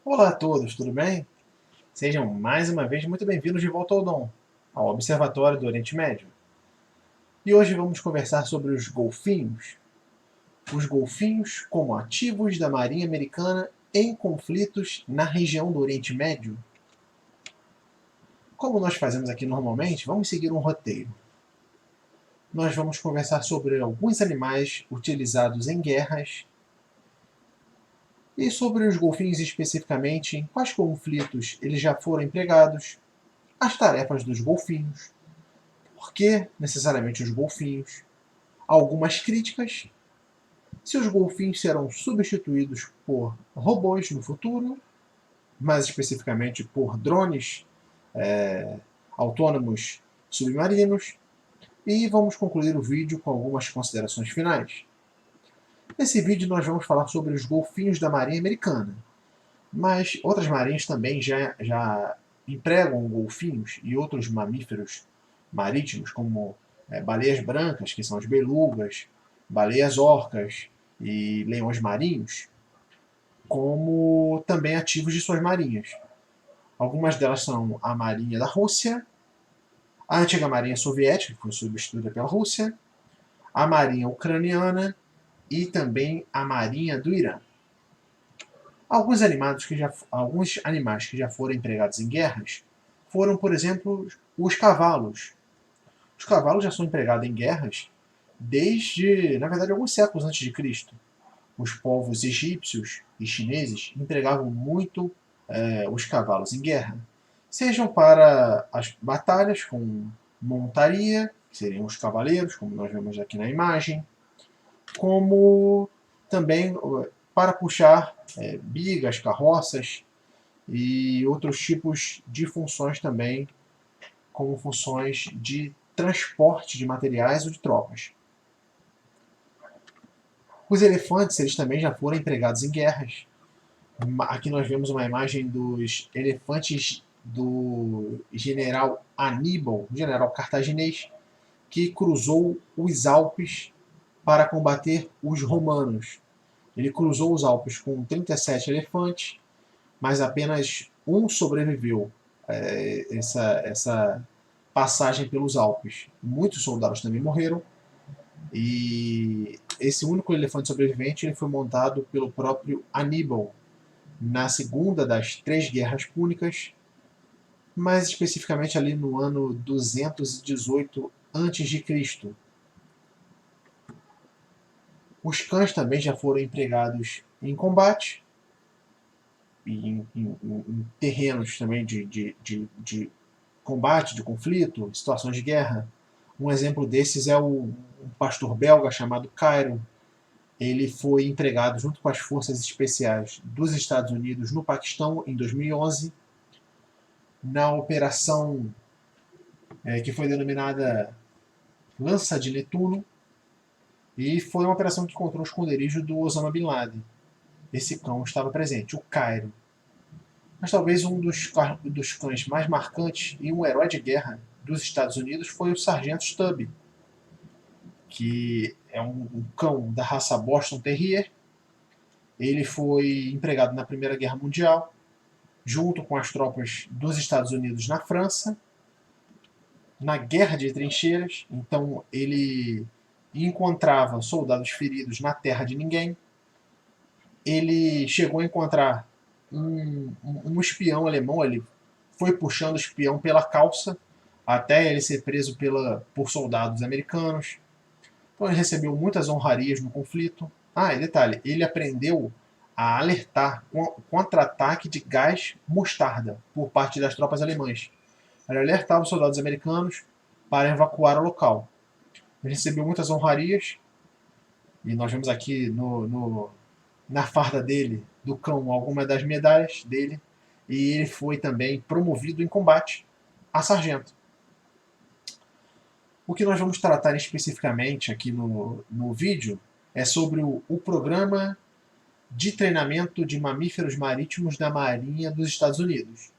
Olá a todos, tudo bem? Sejam mais uma vez muito bem-vindos de volta ao Dom, ao Observatório do Oriente Médio. E hoje vamos conversar sobre os golfinhos como ativos da Marinha Americana em conflitos na região do Oriente Médio. Como nós fazemos aqui normalmente, vamos seguir um roteiro. Nós vamos conversar sobre alguns animais utilizados em guerras e sobre os golfinhos especificamente, em quais conflitos eles já foram empregados, as tarefas dos golfinhos, por que necessariamente os golfinhos, algumas críticas, se os golfinhos serão substituídos por robôs no futuro, mais especificamente por drones autônomos submarinos, e vamos concluir o vídeo com algumas considerações finais. Nesse vídeo nós vamos falar sobre os golfinhos da Marinha Americana, mas outras marinhas também já empregam golfinhos e outros mamíferos marítimos, como baleias brancas, que são as belugas, baleias orcas e leões marinhos, como também ativos de suas marinhas. Algumas delas são a Marinha da Rússia, a antiga Marinha Soviética, que foi substituída pela Rússia, a Marinha Ucraniana e também a Marinha do Irã. Alguns animais que já foram empregados em guerras foram, por exemplo, os cavalos. Os cavalos já são empregados em guerras desde, na verdade, alguns séculos antes de Cristo. Os povos egípcios e chineses empregavam muito os cavalos em guerra, sejam para as batalhas com montaria, que seriam os cavaleiros, como nós vemos aqui na imagem, como também para puxar bigas, carroças e outros tipos de funções também, como funções de transporte de materiais ou de tropas. Os elefantes eles também já foram empregados em guerras. Aqui nós vemos uma imagem dos elefantes do general Aníbal, general cartaginês, que cruzou os Alpes para combater os romanos. Ele cruzou os Alpes com 37 elefantes, mas apenas um sobreviveu essa passagem pelos Alpes. Muitos soldados também morreram, e esse único elefante sobrevivente ele foi montado pelo próprio Aníbal na segunda das três guerras púnicas, mais especificamente ali no ano 218 a.C. Os cães também já foram empregados em combate, em terrenos também de combate, de conflito, situações de guerra. Um exemplo desses é um pastor belga chamado Cairo. Ele foi empregado junto com as forças especiais dos Estados Unidos no Paquistão em 2011, na operação que foi denominada Lança de Netuno, e foi uma operação que encontrou o esconderijo do Osama Bin Laden. Esse cão estava presente, o Cairo. Mas talvez um dos cães mais marcantes e um herói de guerra dos Estados Unidos foi o Sargento Stubb, que é um cão da raça Boston Terrier. Ele foi empregado na Primeira Guerra Mundial, junto com as tropas dos Estados Unidos na França, na Guerra de Trincheiras. Então ele encontrava soldados feridos na terra de ninguém. Ele chegou a encontrar um espião alemão, ele foi puxando o espião pela calça até ele ser preso por soldados americanos. Então ele recebeu muitas honrarias no conflito. Ah, e detalhe, ele aprendeu a alertar contra-ataque de gás mostarda por parte das tropas alemãs. Ele alertava os soldados americanos para evacuar o local. Ele recebeu muitas honrarias, e nós vemos aqui na farda dele, do cão, algumas das medalhas dele, e ele foi também promovido em combate a sargento. O que nós vamos tratar especificamente aqui no vídeo é sobre o programa de treinamento de mamíferos marítimos da Marinha dos Estados Unidos,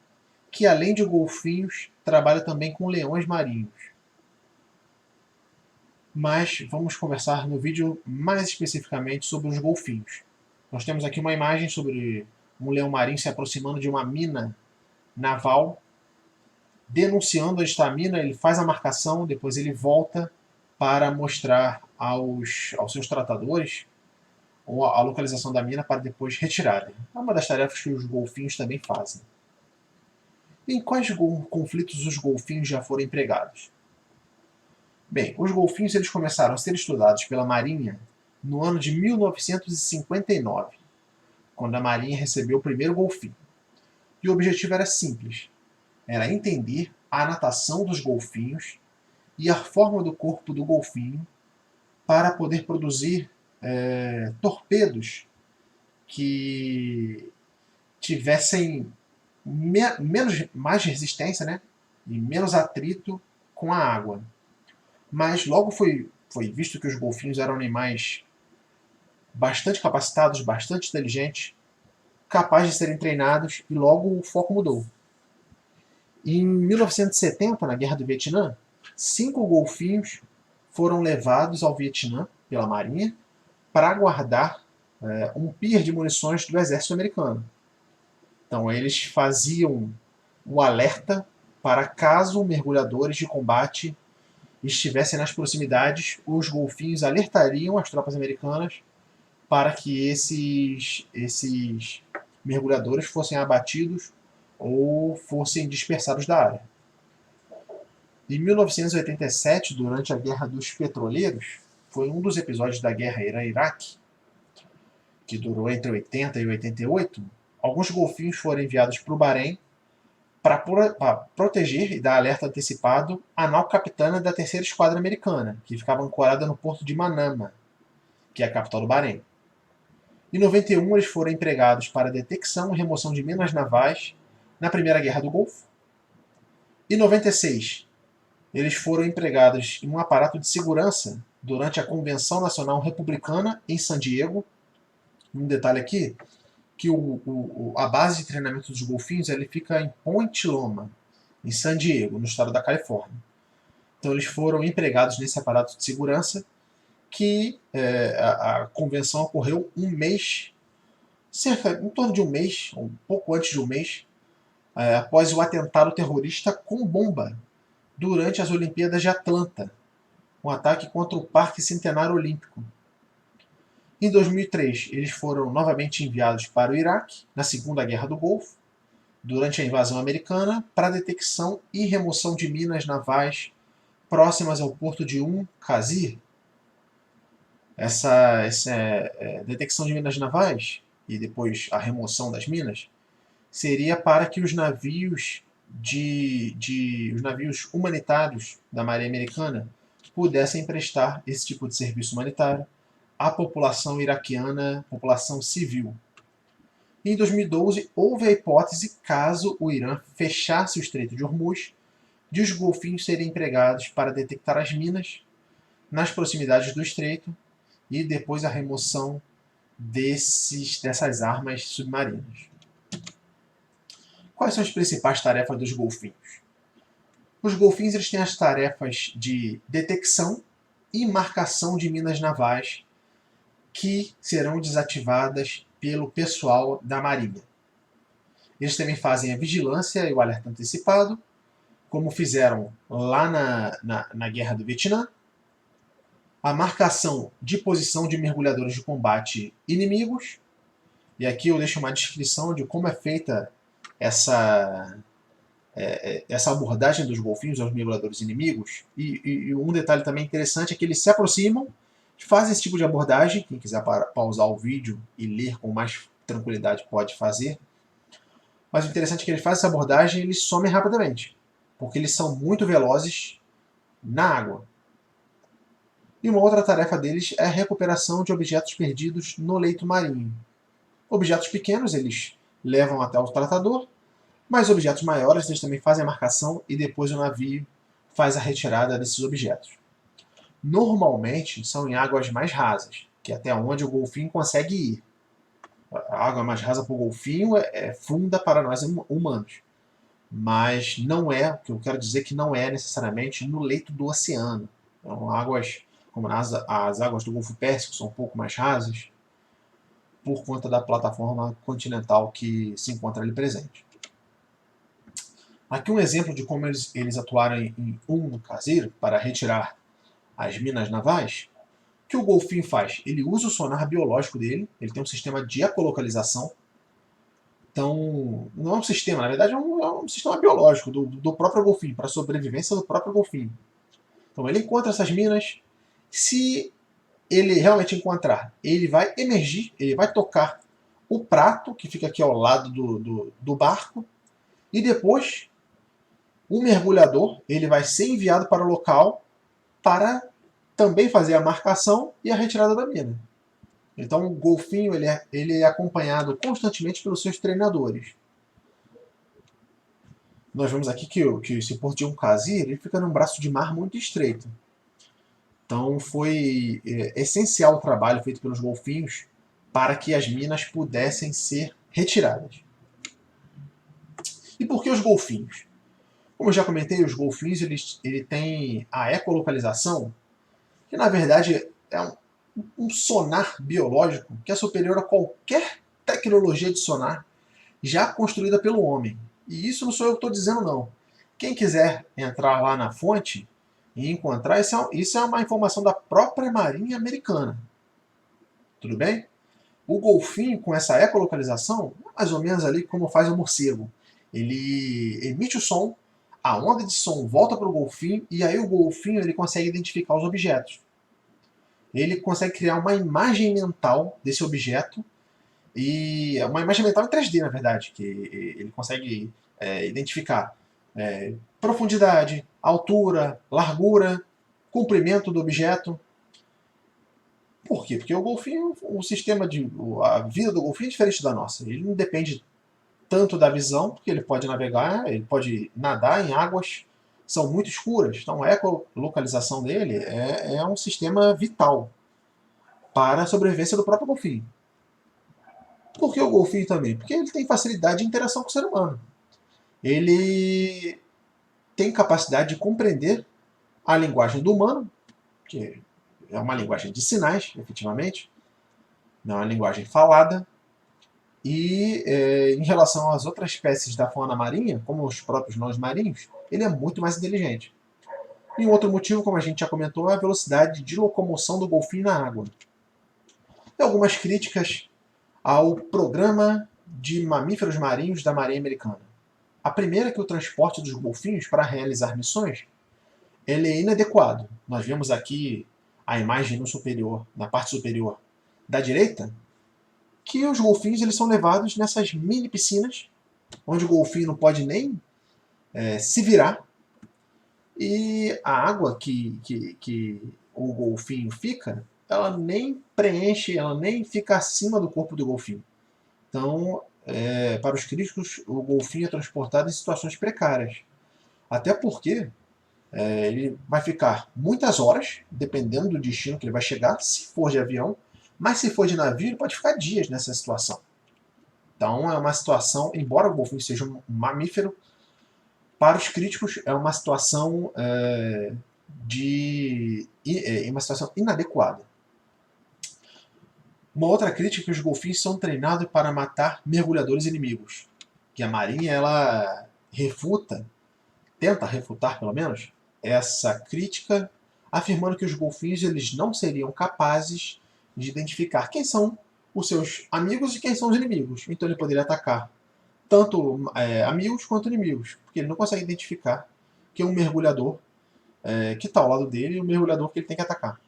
que além de golfinhos, trabalha também com leões marinhos. Mas vamos conversar no vídeo mais especificamente sobre os golfinhos. Nós temos aqui uma imagem sobre um leão marinho se aproximando de uma mina naval, denunciando onde está a mina, ele faz a marcação, depois ele volta para mostrar aos seus tratadores a localização da mina para depois retirarem. É uma das tarefas que os golfinhos também fazem. Em quais conflitos os golfinhos já foram empregados? Bem, os golfinhos eles começaram a ser estudados pela Marinha no ano de 1959, quando a Marinha recebeu o primeiro golfinho. E o objetivo era simples, era entender a natação dos golfinhos e a forma do corpo do golfinho para poder produzir torpedos que tivessem mais resistência, né, e menos atrito com a água. Mas logo foi visto que os golfinhos eram animais bastante capacitados, bastante inteligentes, capazes de serem treinados, e logo o foco mudou. Em 1970, na Guerra do Vietnã, 5 golfinhos foram levados ao Vietnã pela Marinha para guardar um pier de munições do exército americano. Então eles faziam o alerta para caso mergulhadores de combate estivessem nas proximidades, os golfinhos alertariam as tropas americanas para que esses mergulhadores fossem abatidos ou fossem dispersados da área. Em 1987, durante a Guerra dos Petroleiros, foi um dos episódios da guerra Irã-Iraque, que durou entre 80 e 88, alguns golfinhos foram enviados para o Bahrein para proteger e dar alerta antecipado à nau capitana da terceira esquadra americana, que ficava ancorada no porto de Manama, que é a capital do Bahrein. Em 91, eles foram empregados para detecção e remoção de minas navais na Primeira Guerra do Golfo. Em 96, eles foram empregados em um aparato de segurança durante a Convenção Nacional Republicana em San Diego. Um detalhe aqui, que a base de treinamento dos golfinhos ele fica em Point Loma, em San Diego, no estado da Califórnia. Então eles foram empregados nesse aparato de segurança que a convenção ocorreu um mês, em torno de um mês, um pouco antes de um mês, após o atentado terrorista com bomba durante as Olimpíadas de Atlanta, um ataque contra o Parque Centenário Olímpico. Em 2003, eles foram novamente enviados para o Iraque, na Segunda Guerra do Golfo, durante a invasão americana, para detecção e remoção de minas navais próximas ao porto de Qasir. Essa detecção de minas navais e depois a remoção das minas seria para que os navios os navios humanitários da Marinha Americana pudessem prestar esse tipo de serviço humanitário à população iraquiana, população civil. Em 2012, houve a hipótese, caso o Irã fechasse o Estreito de Hormuz, de os golfinhos serem empregados para detectar as minas nas proximidades do estreito e depois a remoção dessas armas submarinas. Quais são as principais tarefas dos golfinhos? Os golfinhos eles têm as tarefas de detecção e marcação de minas navais que serão desativadas pelo pessoal da Marinha. Eles também fazem a vigilância e o alerta antecipado, como fizeram lá na Guerra do Vietnã, a marcação de posição de mergulhadores de combate inimigos, e aqui eu deixo uma descrição de como é feita essa abordagem dos golfinhos aos mergulhadores inimigos, e um detalhe também interessante é que eles se aproximam, fazem esse tipo de abordagem, quem quiser pausar o vídeo e ler com mais tranquilidade pode fazer, mas o interessante é que eles fazem essa abordagem e eles somem rapidamente, porque eles são muito velozes na água. E uma outra tarefa deles é a recuperação de objetos perdidos no leito marinho. Objetos pequenos eles levam até o tratador, mas objetos maiores eles também fazem a marcação e depois o navio faz a retirada desses objetos. Normalmente são em águas mais rasas, que é até onde o golfinho consegue ir. A água mais rasa para o golfinho é funda para nós humanos. Mas não é, o que eu quero dizer que não é necessariamente no leito do oceano. Então, águas como as águas do Golfo Pérsico são um pouco mais rasas. por conta da plataforma continental que se encontra ali presente. Aqui um exemplo de como eles atuaram em um caseiro para retirar as minas navais. O que o golfinho faz? Ele usa o sonar biológico dele, ele tem um sistema de ecolocalização. Então, não é um sistema, na verdade é um sistema biológico do próprio golfinho, para a sobrevivência do próprio golfinho. Então ele encontra essas minas, se ele realmente encontrar, ele vai emergir, ele vai tocar o prato, que fica aqui ao lado do barco, e depois o mergulhador ele vai ser enviado para o local para também fazer a marcação e a retirada da mina. Então o golfinho ele é acompanhado constantemente pelos seus treinadores. Nós vemos aqui que esse Portium Casir ele fica num braço de mar muito estreito. Então foi essencial o trabalho feito pelos golfinhos para que as minas pudessem ser retiradas. E por que os golfinhos? Como eu já comentei, os golfinhos ele têm a ecolocalização, que na verdade é um sonar biológico que é superior a qualquer tecnologia de sonar já construída pelo homem. E isso não sou eu que estou dizendo, não. Quem quiser entrar lá na fonte e encontrar, isso é uma informação da própria Marinha Americana. Tudo bem? O golfinho, com essa ecolocalização, mais ou menos ali como faz o morcego. Ele emite o som, a onda de som volta para o golfinho, e aí o golfinho ele consegue identificar os objetos. Ele consegue criar uma imagem mental desse objeto, e uma imagem mental em 3D, na verdade, que ele consegue identificar profundidade, altura, largura, comprimento do objeto. Por quê? Porque o golfinho, a vida do golfinho é diferente da nossa. Ele não depende tanto da visão, porque ele pode navegar, ele pode nadar em águas que são muito escuras. Então a ecolocalização dele é um sistema vital para a sobrevivência do próprio golfinho. Por que o golfinho também? Porque ele tem facilidade de interação com o ser humano. Ele tem capacidade de compreender a linguagem do humano, que é uma linguagem de sinais, efetivamente, não é uma linguagem falada. E em relação às outras espécies da fauna marinha, como os próprios nós marinhos, ele é muito mais inteligente. E um outro motivo, como a gente já comentou, é a velocidade de locomoção do golfinho na água. Tem algumas críticas ao programa de mamíferos marinhos da Marinha Americana. A primeira é que o transporte dos golfinhos para realizar missões ele é inadequado. Nós vemos aqui a imagem no superior, na parte superior da direita, que os golfinhos eles são levados nessas mini piscinas, onde o golfinho não pode nem se virar, e a água que o golfinho fica, ela nem preenche, ela nem fica acima do corpo do golfinho. Então, para os críticos, o golfinho é transportado em situações precárias. Até porque ele vai ficar muitas horas, dependendo do destino que ele vai chegar, se for de avião, mas se for de navio, ele pode ficar dias nessa situação. Então é uma situação, embora o golfinho seja um mamífero, para os críticos é uma situação uma situação inadequada. Uma outra crítica é que os golfinhos são treinados para matar mergulhadores inimigos, que a Marinha ela tenta refutar pelo menos, essa crítica, afirmando que os golfinhos eles não seriam capazes de identificar quem são os seus amigos e quem são os inimigos. Então ele poderia atacar tanto amigos quanto inimigos, porque ele não consegue identificar que é um mergulhador que está ao lado dele e o mergulhador que ele tem que atacar.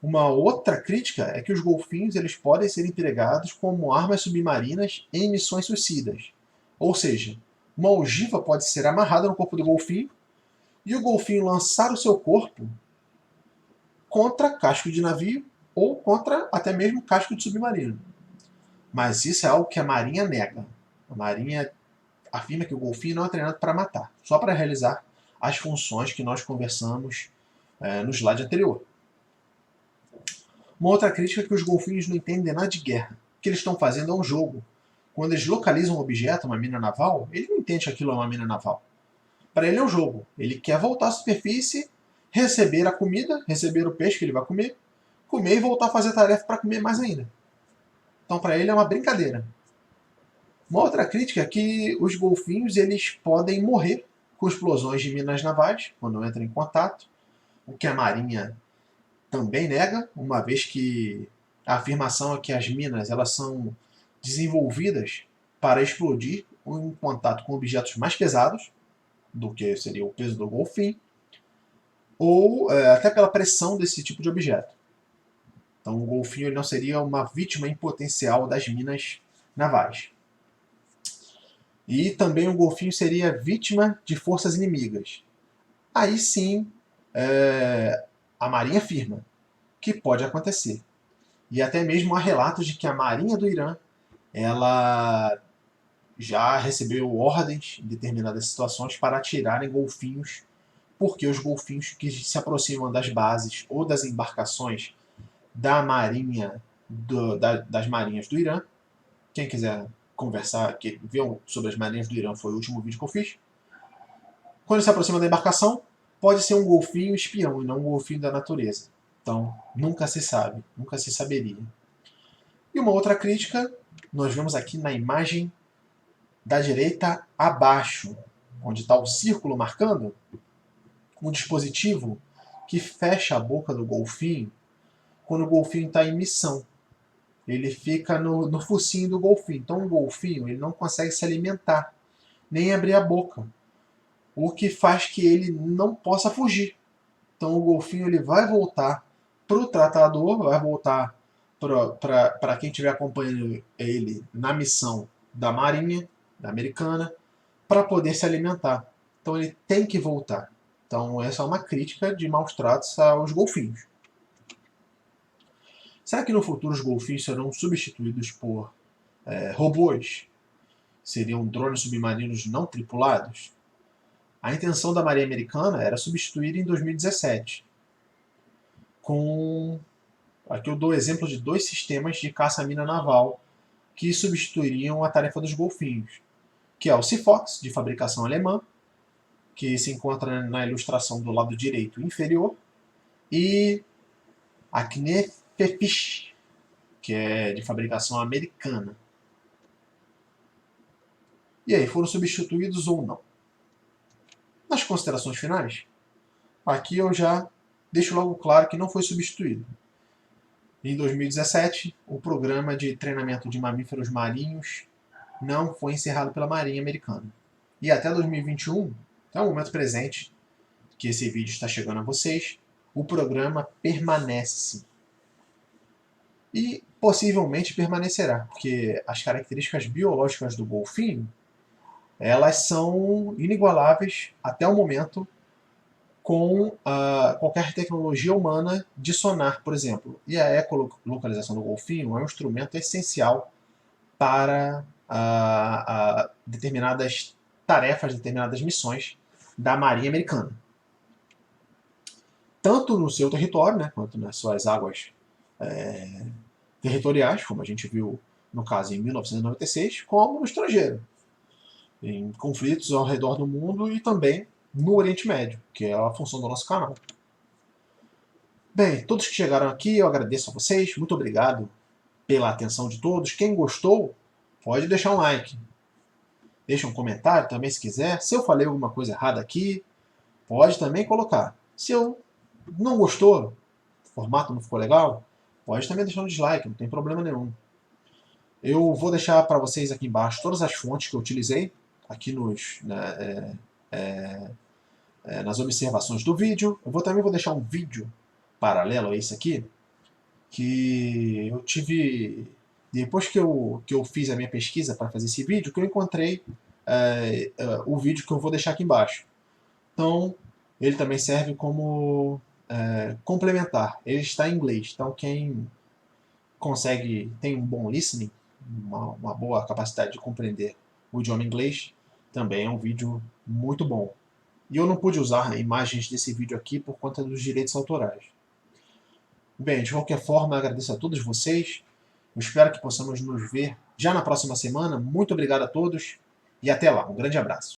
Uma outra crítica é que os golfinhos eles podem ser empregados como armas submarinas em missões suicidas. Ou seja, uma ogiva pode ser amarrada no corpo do golfinho e o golfinho lançar o seu corpo contra casco de navio ou contra até mesmo casco de submarino. Mas isso é algo que a Marinha nega. A Marinha afirma que o golfinho não é treinado para matar, só para realizar as funções que nós conversamos no slide anterior. Uma outra crítica é que os golfinhos não entendem nada de guerra. O que eles estão fazendo é um jogo. Quando eles localizam um objeto, uma mina naval, ele não entende que aquilo é uma mina naval. Para ele é um jogo. Ele quer voltar à superfície, receber a comida, receber o peixe que ele vai comer e voltar a fazer tarefa para comer mais ainda. Então para ele é uma brincadeira. Uma outra crítica é que os golfinhos eles podem morrer com explosões de minas navais quando entram em contato, o que a Marinha também nega, uma vez que a afirmação é que as minas elas são desenvolvidas para explodir em contato com objetos mais pesados do que seria o peso do golfinho, ou até pela pressão desse tipo de objeto. Então o golfinho ele não seria uma vítima em potencial das minas navais. E também o golfinho seria vítima de forças inimigas. Aí sim, a Marinha afirma que pode acontecer. E até mesmo há relatos de que a Marinha do Irã ela já recebeu ordens em determinadas situações para atirarem golfinhos, porque os golfinhos que se aproximam das bases ou das embarcações da Marinha das Marinhas do Irã, quem quiser conversar, ver sobre as Marinhas do Irã, foi o último vídeo que eu fiz. Quando se aproxima da embarcação, pode ser um golfinho espião e não um golfinho da natureza. Então, nunca se sabe, nunca se saberia. E uma outra crítica, nós vemos aqui na imagem da direita abaixo, onde está o círculo marcando, um dispositivo que fecha a boca do golfinho quando o golfinho está em missão. Ele fica no focinho do golfinho. Então o golfinho ele não consegue se alimentar, nem abrir a boca, o que faz que ele não possa fugir. Então o golfinho ele vai voltar para o tratador, vai voltar para quem estiver acompanhando ele na missão da Marinha, da Americana, para poder se alimentar. Então ele tem que voltar. Então essa é uma crítica de maus tratos aos golfinhos. Será que no futuro os golfinhos serão substituídos por robôs? Seriam drones submarinos não tripulados? A intenção da Marinha Americana era substituir em 2017. Aqui eu dou exemplo de 2 sistemas de caça-mina naval que substituiriam a tarefa dos golfinhos, que é o Seafox, de fabricação alemã, que se encontra na ilustração do lado direito inferior, e a Kneffefisch, que é de fabricação americana. E aí, foram substituídos ou não? Nas considerações finais, aqui eu já deixo logo claro que não foi substituído. Em 2017, o programa de treinamento de mamíferos marinhos não foi encerrado pela Marinha Americana. E até 2021, até o momento presente, que esse vídeo está chegando a vocês, o programa permanece. E possivelmente permanecerá, porque as características biológicas do golfinho elas são inigualáveis até o momento com qualquer tecnologia humana de sonar, por exemplo. E a ecolocalização do golfinho é um instrumento essencial para determinadas tarefas, determinadas missões da Marinha Americana. Tanto no seu território, né, quanto nas suas águas territoriais, como a gente viu no caso em 1996, como no estrangeiro, em conflitos ao redor do mundo e também no Oriente Médio, que é a função do nosso canal. Bem, todos que chegaram aqui, eu agradeço a vocês, muito obrigado pela atenção de todos. Quem gostou, pode deixar um like. Deixa um comentário também se quiser. Se eu falei alguma coisa errada aqui, pode também colocar. Se eu não gostou, o formato não ficou legal, pode também deixar um dislike, não tem problema nenhum. Eu vou deixar para vocês aqui embaixo todas as fontes que eu utilizei aqui nas observações do vídeo. Eu também vou deixar um vídeo paralelo a esse aqui, que eu tive, depois que eu fiz a minha pesquisa para fazer esse vídeo, que eu encontrei o vídeo que eu vou deixar aqui embaixo. Então, ele também serve como complementar. Ele está em inglês, então quem tem um bom listening, uma boa capacidade de compreender o idioma inglês, também é um vídeo muito bom. E eu não pude usar imagens desse vídeo aqui por conta dos direitos autorais. Bem, de qualquer forma, eu agradeço a todos vocês. Eu espero que possamos nos ver já na próxima semana. Muito obrigado a todos e até lá. Um grande abraço.